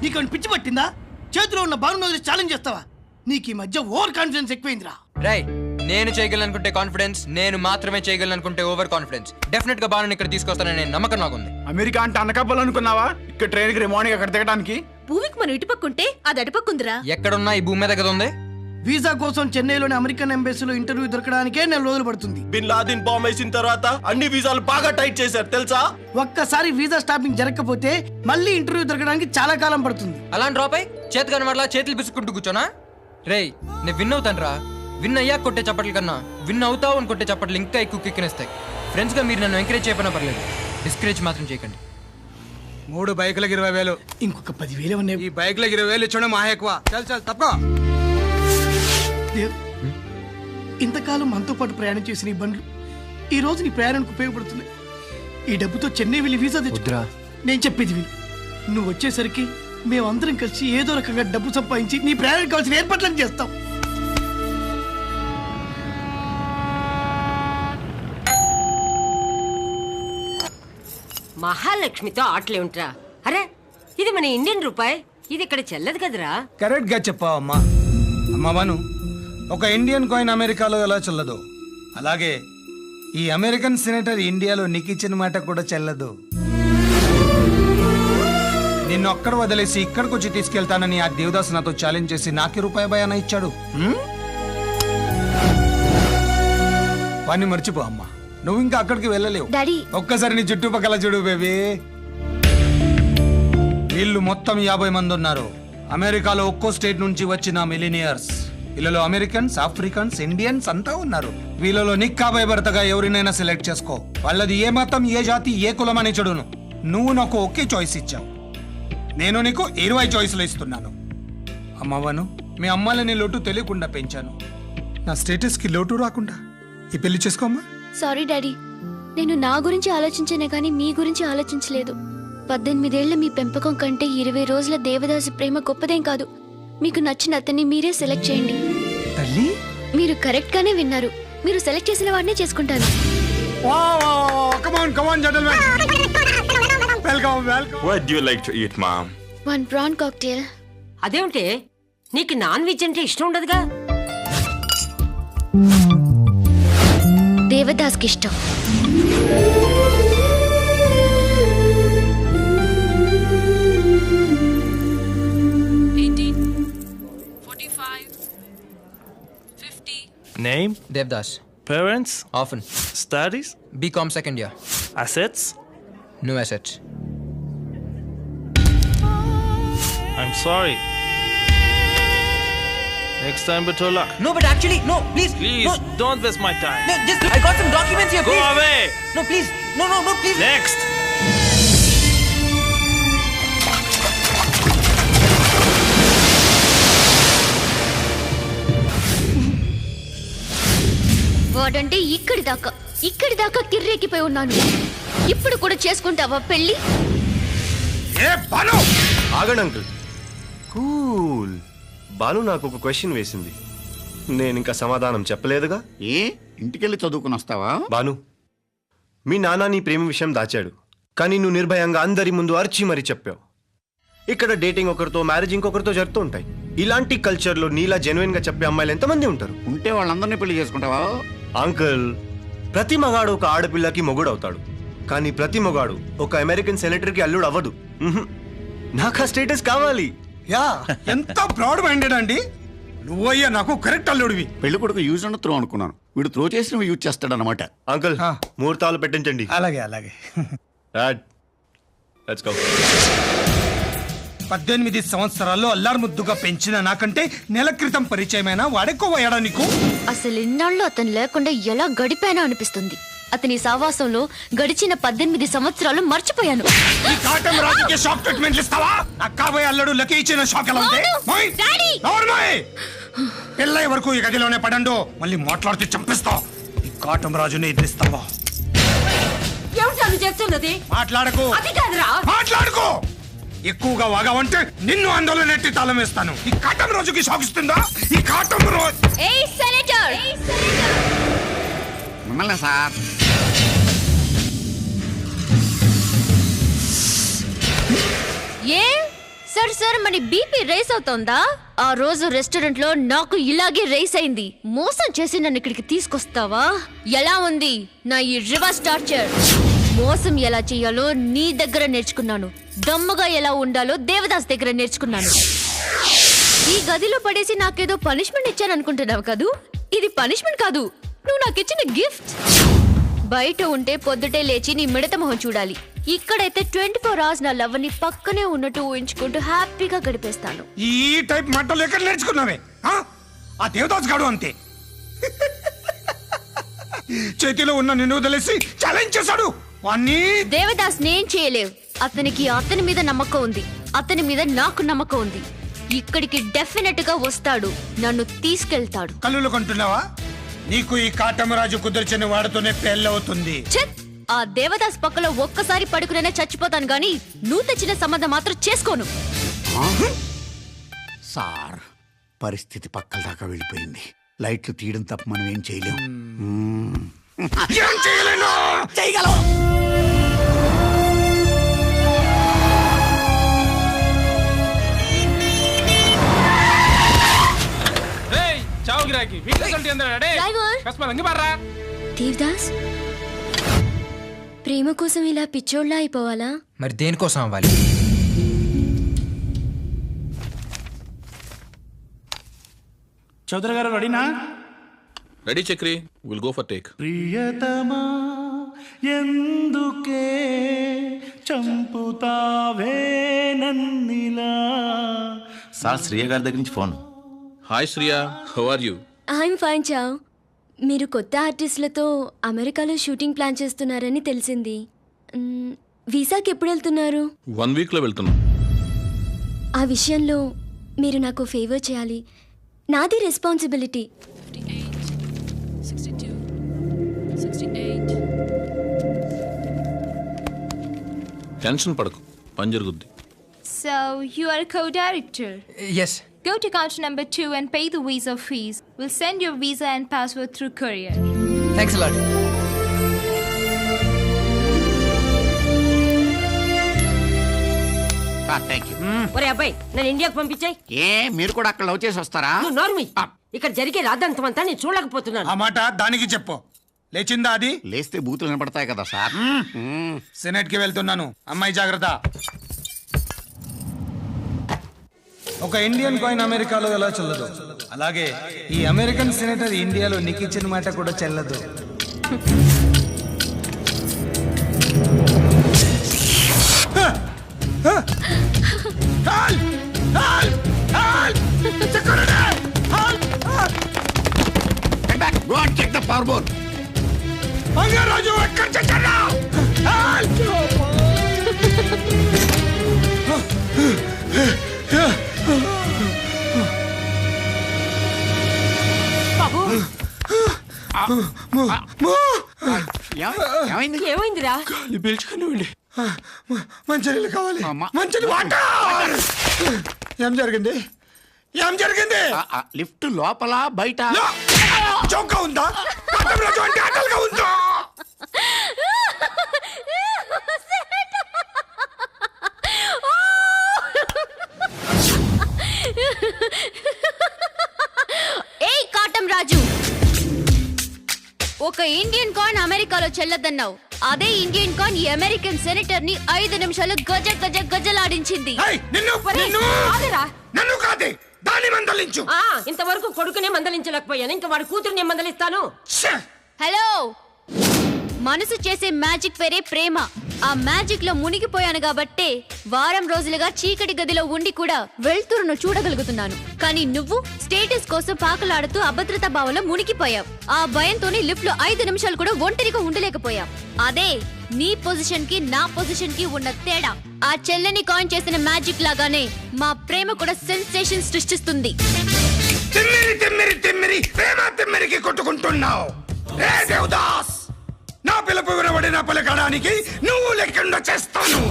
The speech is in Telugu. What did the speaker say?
నీకు పిచ్చి పట్టిందా? చేతిలో ఉన్న బాను వదిలి ఛాలెంజ్ చేస్తావా? నీకు ఈ మధ్య ఓవర్ కాన్ఫిడెన్స్ ఎక్కువైందిరా. రై, నేను చేయగలను అనుకుంటే కాన్ఫిడెన్స్, నేను మాత్రమే చేయగలను అనుకుంటే ఓవర్ కాన్ఫిడెన్స్. డెఫినెట్ గా బాను ఇక్కడ తీసుకొస్తానని నమ్మకం నాకుంది. అమెరికా అంటే అనకాపాలనుకున్నావా? ఇక్కడ ట్రైన్ కి మార్నింగ్ అక్కడ దిగడానికి. భూమికి మనం ఇటుపక్కుంటే అది అటుపక్కుందిరా. ఎక్కడున్నా ఈ భూమి మీద కదా ఉంది. వీసా కోసం చెన్నైలోని అమెరికన్ ఎంబసీలో ఇంటర్వ్యూ దొరకడానికే 4 రోజులు పడుతుంది. బిన్ లాదెన్ బాంబ్ వేసిన తర్వాత అన్ని వీసాలు బాగా టైట్ చేశారు తెలుసా? ఒక్కసారి వీసా స్టాంపింగ్ జరగకపోతే మళ్ళీ ఇంటర్వ్యూ దొరకడానికి చాలా కాలం పడుతుంది. అలాంటి డ్రాప్ అయి చేతికని వల్ల చేతులు పిసుకుంటూ కూర్చోనా? రేయ్, నేను విన్ అవుతాను రా. విన్ అయ్యాక కొట్టే చప్పట్ల కన్నా విన్ అవుతావు అని కొట్టే చప్పట్లు ఇంకా ఎక్కువ కిక్కినిస్తాయి. ఫ్రెండ్స్ గా మీరు నన్ను ఎంకరేజ్ చేయకపోయినా పర్లేదు, డిస్కరేజ్ మాత్రం చేయకండి. 3 బైకులకు 20,000. ఇంకొక 10,000 ఉన్నాయి. ఈ బైకులకు 20,000 ఇచ్చడం మహా ఎక్కువ. చల్ తప్ప. దేవ్, ఇంతకాలం మనతో పాటు ప్రయాణం చేసిన ఈ బండ్లు ఈ రోజు నీ ప్రయాణానికి ఉపయోగపడుతున్నాయి. ఈ డబ్బుతో చెన్నై వెళ్ళి వీసా తెచ్చుకురా. నేను చెప్పేది విను. నువ్వు వచ్చేసరికి మేమందరం కలిసి ఏదో రకంగా డబ్బు సంపాదించి నీ ప్రయాణానికి కావాల్సిన ఏర్పాట్లను చేస్తాం. మహాలక్ష్మితో ఆటలే ఉంటా. అరే, ఇది మన ఇండియన్ రూపాయి, ఇది ఇక్కడ చెల్లదు కదరా. కరెక్ట్ గా చెప్పావు అమ్మా. అమ్మవాను, ఒక ఇండియన్ కాయిన్ అమెరికాలో ఎలా చెల్లదు, అలాగే ఈ అమెరికన్ సెనేటర్ ఇండియాలో నీకు ఇచ్చిన మాట కూడా చెల్లదు. నిన్ను అక్కడ వదిలేసి ఇక్కడికి వచ్చి తీసుకెళ్తానని ఆ దేవదాస్ నాతో ఛాలెంజ్ చేసి నాకు రూపాయి భయాన ఇచ్చాడు. వాణ్ణి మర్చిపో అమ్మా. నువ్వు ఇంకా అక్కడికి వెళ్ళలేవు. ఒక్కసారి నీ చుట్టుపక్కల చూడు బేబీ. వీళ్ళు మొత్తం 50 మంది ఉన్నారు. అమెరికాలో ఒక్కో స్టేట్ నుంచి వచ్చిన మిలీనియర్స్. వీళ్ళలో అమెరికన్స్, ఆఫ్రికన్స్, ఇండియన్స్ అంతా ఉన్నారు. వీళ్ళలో నీకు కాబోయే భర్తగా ఎవరినైనా సెలెక్ట్ చేసుకో. వాళ్ళది ఏ మతం, ఏ జాతి, ఏ కులం అని చూడును. నువ్వు నాకు ఒకే చాయిస్ ఇచ్చావు, నేను నీకు 20 చాయిస్లు ఇస్తున్నాను. అమ్మవను, మీ అమ్మాయిని లోటు తెలియకుండా పెంచాను. నా స్టేటస్ కి లోటు రాకుండా ఈ పెళ్లి చేసుకోమ్మా. సారీ డాడీ, నేను నా గురించి ఆలోచించానే కానీ మీ గురించి ఆలోచించలేదు. 18 ఏళ్ల మీ పెంపకం కంటే 20 రోజుల దేవదాసి ప్రేమ గొప్పదేం కాదు. మీకు నచ్చిన అతన్ని మీరే సెలెక్ట్ చేయండి. తల్లి, మీరు కరెక్ట్ గానే విన్నారు. మీరు సెలెక్ట్ చేసిన వాడినే చేసుకుంటాను. What do you like to eat, mom? 1 prawn cocktail. అదేంటే నీకు నాన్ వెజ్ అంటే ఇష్టం ఉండదుగా? దేవదాస్కి ఇష్టం. Name? Devdas. Parents? Orphan. Studies? BCom second year. Assets? No assets. I'm sorry. Next time, better luck. No, but actually, no, please. Please, no. don't waste my time. No, just I got some documents here. Go Please. away. No, please. No, please. Next. వాడంటే ఇక్కడి దాకా కిర్రెక్కిపోయి ఉన్నాను. ఇప్పుడు కూడా చేసుకుంటావా పెళ్లి? ఆగండి అంకుల్. కూల్. బాను నాకు ఒక క్వశ్చన్ వేసింది, నేను ఇంకా సమాధానం చెప్పలేదుగా. ఇంటికెళ్ళి చదువుకుని వస్తావా? బాను, మీ నాన్న నీ ప్రేమ విషయం దాచాడు, కానీ నువ్వు నిర్భయంగా అందరి ముందు అరిచి మరీ చెప్పావు. ఇక్కడ డేటింగ్ ఒకరితో, మ్యారేజ్ ఇంకొకరితో జరుగుతూ ఉంటాయి. ఇలాంటి కల్చర్లో నీలా జెన్యున్ గా చెప్పే అమ్మాయిలు ఎంతమంది ఉంటారు? ఉంటే వాళ్ళందరినీ పెళ్లి చేసుకుంటావా? అంకుల్, ప్రతి మగాడు ఒక ఆడపిల్లకి మొగుడు అవుతాడు, కానీ ప్రతి మగాడు ఒక అమెరికన్ సెనేటర్కి అల్లుడు అవ్వదు. నాకు ఆ స్టేటస్ కావాలి. యా, ఎంత బ్రాడ్ మైండెడ్ అండి. నువ్వయ్యా నాకు కరెక్ట్ అల్లుడివి. పెళ్లి కొడుకు యూజ్ అండ్ త్రో అనుకున్నాను, వీడు త్రో చేసిన యూజ్ చేస్తాడనమాట. అంకుల్, ముహూర్తాలు పెట్టించండి. అలాగే. Let's go. 18 సంవత్సరాల్లో అల్లారు ముద్దుగా పెంచిన నాకంటే నెల క్రితం పరిచయమైనా వాడెక్కువయ్యాడా నీకు? అసలు ఇన్నాళ్ళు అతను లేకుండా ఎలా గడిపానో అనిపిస్తుంది. అతని సావాసంలో గడిచిన 18 సంవత్సరాలు మర్చిపోయాను. ఈ కాటన్ రాజుకి షాక్ ట్రీట్మెంట్ ఇస్తావా? నాకు కాబోయే అల్లుడు లకి ఇచ్చిన షాక్ ఎలా ఉంది? పెళ్ళై వరకు ఈ గదిలోనే పడండు, మళ్ళీ మాట్లాడితే చంపిస్తా. ఈ కాటం రాజుని ఎదిరిస్తావా? చెప్తున్నది మాట్లాడకు. అది కాదురా. మాట్లాడుకో. ఎక్కువగా వాగావంటే నిన్ను అందులో నెట్టి తాళం వేస్తాను. ఈ కాటం రోజుకి షాక్ ఇస్తుందా? ఈ కాటం రోజు. మిమ్మల్ని సార్. సార్ మన బీపీ రేస్ అవుతోందా? ఆ రోజు రెస్టారెంట్ లో నాకు ఇలాగే రేస్ అయింది. మోసం చేసి నన్ను ఇక్కడికి తీసుకొస్తావా? ఎలా ఉంది నా ఈ రివర్స్ టార్చర్? మోసం ఎలా చేయాలో నీ దగ్గర నేర్చుకున్నాను. దమ్ముగా ఎలా ఉండాలో దేవదాస్ దగ్గర నేర్చుకున్నాను. ఈ గదిలో పడేసి నాకేదో పనిష్మెంట్ ఇచ్చాను అనుకుంటున్నావు కదూ? ఇది పనిష్మెంట్ కాదు, నువ్వు నాకు ఇచ్చిన గిఫ్ట్. బయట ఉంటే పొద్దుటే లేచి నీ మిడత మొహం చూడాలి. ఇక్కడైతే 24 hours నా లవ్ ని పక్కనే ఉన్నట్టు ఊహించుకుంటూ హ్యాపీగా గడిపేస్తాను. ఈ టైప్ మాటలు ఎక్కడ నేర్చుకున్నావే? ఆ దేవదాస్ గాడు అంతే. చేతిలో ఉన్న నిన్ను వదిలేసి ఛాలెంజ్ చేశాడు. దేవదాస్ నేను చేయలేవు. అతనికి అతని మీద నమ్మకం ఉంది, అతని మీద నాకు నమ్మకం ఉంది. ఇక్కడికి డెఫినెట్ గా వస్తాడు, నన్ను తీసుకెళ్తాడు. కళ్ళు కొంటున్నావా? నీకు ఈ కాటమరాజు కుదిర్చిన వాడితోనే పెళ్ళవుతుంది. ఆ దేవదాస్ పక్కలో ఒక్కసారి పడుకునే చచ్చిపోతాను గాని నువ్వు తెచ్చిన సంబంధం మాత్రం చేసుకోను. సార్, పరిస్థితి పక్కల దాకా వెళ్ళిపోయింది. లైట్లు తీయడం తప్ప మనం ఏం చేయలేం. చేయగలం. దేవదాస్, ప్రేమ కోసం ఇలా పిచ్చోళ్ళ అయిపోవాలా? మరి దేనికోసం అవ్వాలి? చౌదరి గారు రెడీనా? Ready Chakri, will go for take. ప్రియతమా ఎందుకే చంపుతావే నన్నిలా. సార్ శ్రీయ గారి దగ్గర నుంచి phone. Hi Shriya, how are you? I'm fine చావ్. మీరు కొత్త ఆర్టిస్టులతో అమెరికాలో షూటింగ్ ప్లాన్ చేస్తున్నారని తెలిసింది. వీసాకి ఎప్పుడు వెళ్తున్నారు? 1 week లో వెళ్తున్నాం. ఆ విషయంలో మీరు నాకు ఫేవర్ చేయాలి. నాది రెస్పాన్సిబిలిటీ. టెన్షన్ పడకు, పని జరుగుద్ది. So, you are a co-director. Yes. Go to counter number 2 and pay the visa fees. We'll send your visa and password through courier. Thanks a lot. ఒరే అబ్బాయి, నన్ను ఇండియాకు పంపించాయి. మీరు కూడా అక్కడ లవ్ చేసి వస్తారా? నువ్వు నోర్మి. ఇక్కడ జరిగే రాద్దంతమంతా నేను చూడలేకపోతున్నాను. ఆ మాట దానికి చెప్పు. లేచిందా అది? లేస్తే బూతులు వినపడతాయి కదా సార్. సెనెట్ కి వెళ్తున్నాను, అమ్మాయి జాగ్రత్త. ఒక ఇండియన్ కాయిన్ అమెరికాలో ఎలా చెల్లదు, అలాగే ఈ అమెరికన్ సెనేటర్ ఇండియాలో నీకు ఇచ్చిన మాట కూడా చెల్లదు. రాజు ఎక్కడ చేశాడు? ఏమైందిరా? మంచినీళ్ళు కావాలి, మంచి వాటర్. ఏం జరిగింది? ఏం జరిగింది? లిఫ్ట్ లోపల బయట చౌక ఉందా? అంటే ఆటలుగా ఉందా? ఏయ్ కాటం రాజు, ఒక ఇండియన్ కాయిన్ అమెరికాలో చెల్లదన్నావు. అదే ఇండియన్ కాయిన్ ఈ అమెరికన్ సెనేటర్ ని 5 నిమిషాలు గజ గజ గజలాడించింది. నన్ను కాదే, దాన్ని మందలించు. ఇంతవరకు కొడుకునే మందలించలేకపోయాను, ఇంకా వాడి కూతురుని మందలిస్తాను. హలో, మనసు చేసే మ్యాజిక్ పేరే ప్రేమ. ఆ మ్యాజిక్ లో మునిగిపోయాను కాబట్టే వారం రోజులుగా చీకటి గదిలో ఉండి కూడా వెళ్తురును చూడగలుగుతున్నాను. కానీ నువ్వు స్టేటస్ కోసం పాకలాడుతూ అభద్రతా భావంలో మునిగిపోయావు. ఆ భయంతోనే లిఫ్ట్ లో 5 నిమిషాలు కూడా ఒంటరిగా ఉండలేకపోయావు. అదే నీ పొజిషన్ కి నా పొజిషన్ కి ఉన్న తేడా. ఆ చెల్లని కాయిన్ చేసిన మ్యాజిక్ లాగానే మా ప్రేమ కూడా సెన్సేషన్ సృష్టిస్తుంది. తిమ్మిరికి కొట్టుకుంటున్నావు. దేవదాస్, నా పిలుపు వినబడిన పలకడానికి నువ్వు లేకుండా చేస్తాను.